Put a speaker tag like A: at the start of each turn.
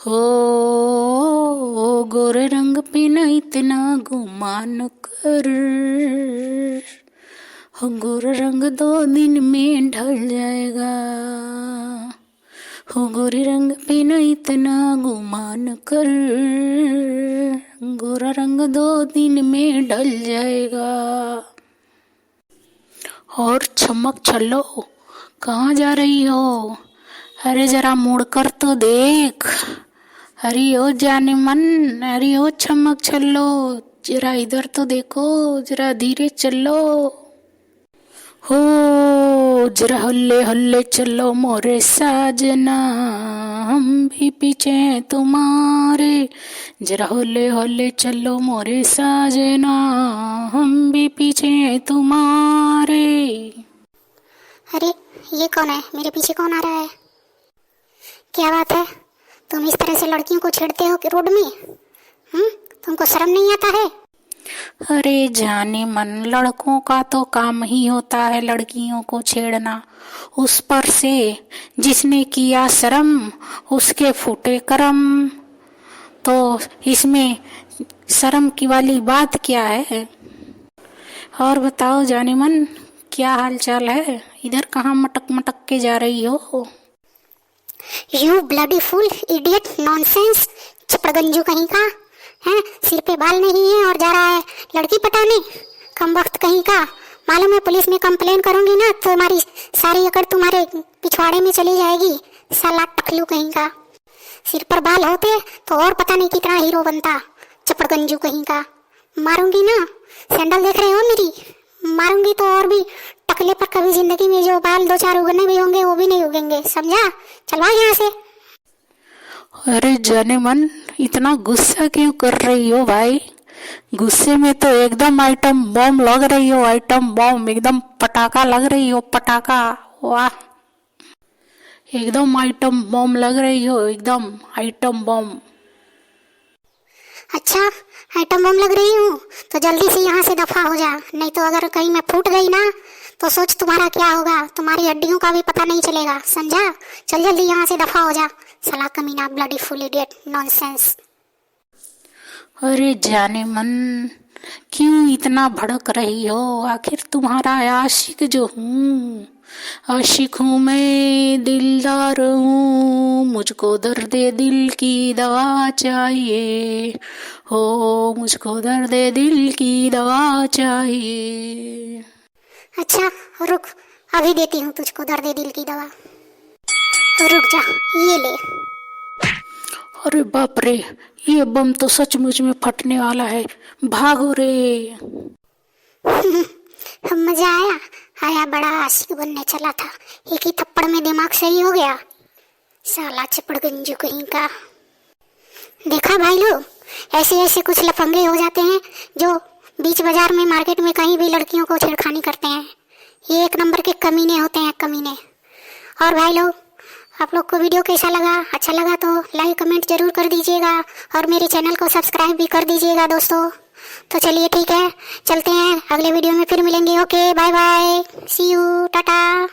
A: हो गोरे रंग पे न इतना गुमान कर, हो गोरा रंग 2 दिन में ढल जाएगा। हो गोरे रंग पे न इतना गुमान कर, गोरा रंग 2 दिन में ढल जाएगा। और चमक छल्लो कहाँ जा रही हो? अरे जरा मुड़ कर तो देख। अरे ओ जाने मन, अरे ओ चमक छल्लो, जरा इधर तो देखो, जरा धीरे चलो। हो जरा हल्ले हल्ले चलो मोरे साजना, हम भी पीछे हैं तुम्हारे। जरा हल्ले हल्ले चलो मोरे साजना, हम भी पीछे हैं तुम्हारे।
B: अरे ये कौन है? मेरे पीछे कौन आ रहा है? क्या बात है? तुम इस तरह से लड़कियों को छेड़ते हो कि रोड में? तुमको शर्म नहीं आता है?
A: अरे जाने मन, लड़कों का तो काम ही होता है लड़कियों को छेड़ना। उस पर से जिसने किया शर्म उसके फूटे करम। तो इसमें शर्म की वाली बात क्या है? और बताओ जाने मन, क्या हाल चाल है? इधर कहाँ मटक मटक के जा रही हो?
B: You bloody fool idiot nonsense, चपड़गंजू कहीं का है। सिर पे बाल नहीं है और जा रहा है लड़की पटाने। कम वक्त कहीं का। मालूम है पुलिस में कंप्लेन करूंगी ना तो हमारी सारी अकड़ तुम्हारे पिछवाड़े में चली जाएगी। साला टकलू कहीं का। सिर पर बाल होते तो और पता नहीं कितना हीरो बनता। चपड़गंजू कहीं का। मारूंगी ना। सैंडल देख रहे हो मेरी? मारूंगी तो और भी टकले पर कभी जिंदगी में जो बाल 2-4 उगने भी होंगे वो भी नहीं उगेंगे, समझा? चलवा यहाँ से।
A: अरे जाने मन, इतना गुस्सा क्यों कर रही हो भाई? गुस्से में तो एकदम आइटम बम लग रही हो। आइटम बम, एकदम पटाखा लग रही हो। पटाखा, वाह, एकदम आइटम बम लग रही हो। एकदम आइटम बम।
B: अच्छा, आइटम बम लग रही हूँ तो जल्दी से यहाँ से दफा हो जा, नहीं तो अगर कहीं मैं फूट गई ना तो सोच तुम्हारा क्या होगा। तुम्हारी हड्डियों का भी पता नहीं चलेगा, समझा? चल जल्दी यहाँ से दफा हो जा, साला कमीना, ब्लडी फुल इडियट नॉनसेंस।
A: अरे जाने मन, क्यों इतना भड़क रही हो? आखिर तुम्हारा आशिक जो हूँ, आशिक हूँ मैं, दिलदार हूँ। मुझको दर्द दिल की दवा चाहिए। हो मुझको दर्द दिल की दवा चाहिए।
B: अच्छा रुक, अभी देती हूँ तुझको दर्द दिल की दवा। रुक जा, ये ले।
A: अरे बाप रे, ये बम तो सचमुच में फटने वाला है। भागो रे।
B: मजा आया? आया, बड़ा आशिक बनने चला था, एक ही थप्पड़ में दिमाग सही हो गया। साला चपड़गंजू कहीं का। देखा भाई लोग, ऐसे ऐसे कुछ लफंगे हो जाते हैं जो बीच बाजार में, मार्केट में कहीं भी लड़कियों को छेड़खानी करते हैं। ये एक नंबर के कमीने होते हैं, कमीने। और भाई लोग, आप लोग को वीडियो कैसा लगा? अच्छा लगा तो लाइक कमेंट जरूर कर दीजिएगा और मेरे चैनल को सब्सक्राइब भी कर दीजिएगा दोस्तों। तो चलिए ठीक है, चलते हैं, अगले वीडियो में फिर मिलेंगे। Okay, bye bye, see you, Tata.